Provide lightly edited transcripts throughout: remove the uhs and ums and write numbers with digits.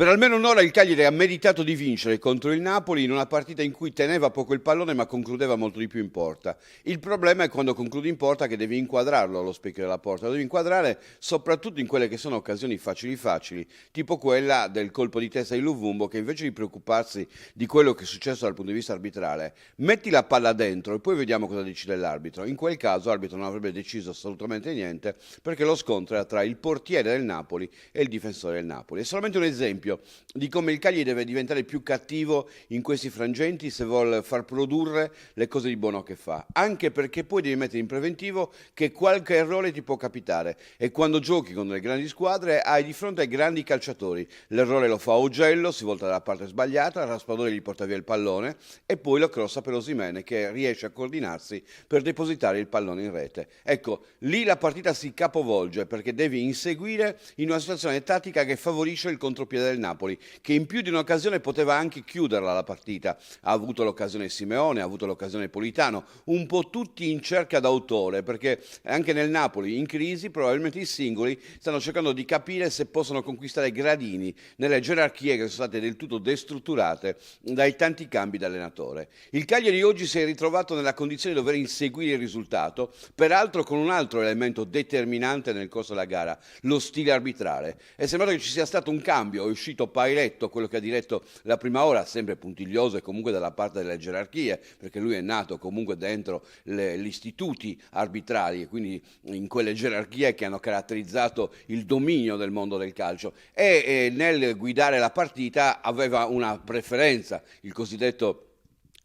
Per almeno un'ora il Cagliari ha meritato di vincere contro il Napoli in una partita in cui teneva poco il pallone ma concludeva molto di più in porta. Il problema è quando concludi in porta che devi inquadrarlo allo specchio della porta, lo devi inquadrare soprattutto in quelle che sono occasioni facili, tipo quella del colpo di testa di Luvumbo che invece di preoccuparsi di quello che è successo dal punto di vista arbitrale, metti la palla dentro e poi vediamo cosa decide l'arbitro. In quel caso l'arbitro non avrebbe deciso assolutamente niente perché lo scontro era tra il portiere del Napoli e il difensore del Napoli. È solamente un esempio di come il Cagliari deve diventare più cattivo in questi frangenti se vuol far produrre le cose di buono che fa, anche perché poi devi mettere in preventivo che qualche errore ti può capitare e quando giochi con le grandi squadre hai di fronte ai grandi calciatori. L'errore lo fa Augello, si volta dalla parte sbagliata, Raspadori gli porta via il pallone e poi lo crossa per Osimhen che riesce a coordinarsi per depositare il pallone in rete. Ecco, lì la partita si capovolge perché devi inseguire in una situazione tattica che favorisce il contropiede del Napoli, che in più di un'occasione poteva anche chiuderla la partita. Ha avuto l'occasione Simeone, ha avuto l'occasione Politano, un po' tutti in cerca d'autore, perché anche nel Napoli in crisi probabilmente i singoli stanno cercando di capire se possono conquistare gradini nelle gerarchie che sono state del tutto destrutturate dai tanti cambi d'allenatore. Il Cagliari oggi si è ritrovato nella condizione di dover inseguire il risultato, peraltro con un altro elemento determinante nel corso della gara, lo stile arbitrale. È sembrato che ci sia stato un cambio, è uscito Pairetto, quello che ha diretto la prima ora, sempre puntiglioso e comunque dalla parte delle gerarchie, perché lui è nato comunque dentro gli istituti arbitrali e quindi in quelle gerarchie che hanno caratterizzato il dominio del mondo del calcio e nel guidare la partita aveva una preferenza, il cosiddetto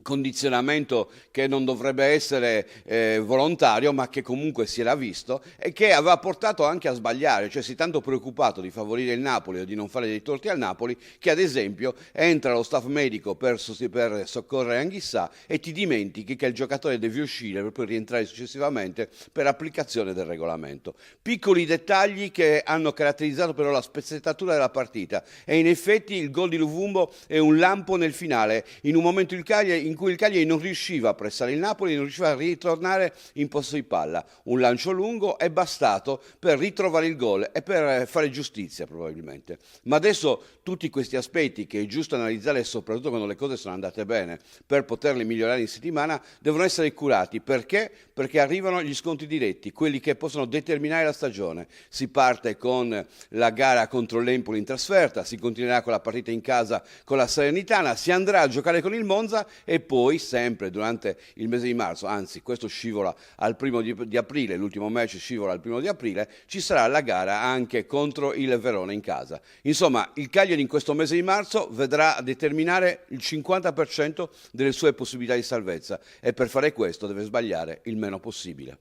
condizionamento che non dovrebbe essere volontario ma che comunque si era visto e che aveva portato anche a sbagliare, cioè si è tanto preoccupato di favorire il Napoli o di non fare dei torti al Napoli che ad esempio entra lo staff medico per soccorrere Anghissà e ti dimentichi che il giocatore deve uscire per poi rientrare successivamente per applicazione del regolamento. Piccoli dettagli che hanno caratterizzato però la spezzettatura della partita e in effetti il gol di Luvumbo è un lampo nel finale, in un momento in cui il Cagliari non riusciva a pressare il Napoli, non riusciva a ritornare in possesso di palla. Un lancio lungo è bastato per ritrovare il gol e per fare giustizia probabilmente. Ma adesso tutti questi aspetti che è giusto analizzare soprattutto quando le cose sono andate bene per poterli migliorare in settimana devono essere curati. Perché? Perché arrivano gli scontri diretti, quelli che possono determinare la stagione. Si parte con la gara contro l'Empoli in trasferta, si continuerà con la partita in casa con la Salernitana, si andrà a giocare con il Monza e poi sempre durante il mese di marzo, anzi questo scivola al 1° aprile, l'ultimo match scivola al 1° aprile, ci sarà la gara anche contro il Verona in casa. Insomma, il Cagliari in questo mese di marzo vedrà determinare il 50% delle sue possibilità di salvezza e per fare questo deve sbagliare il meno possibile.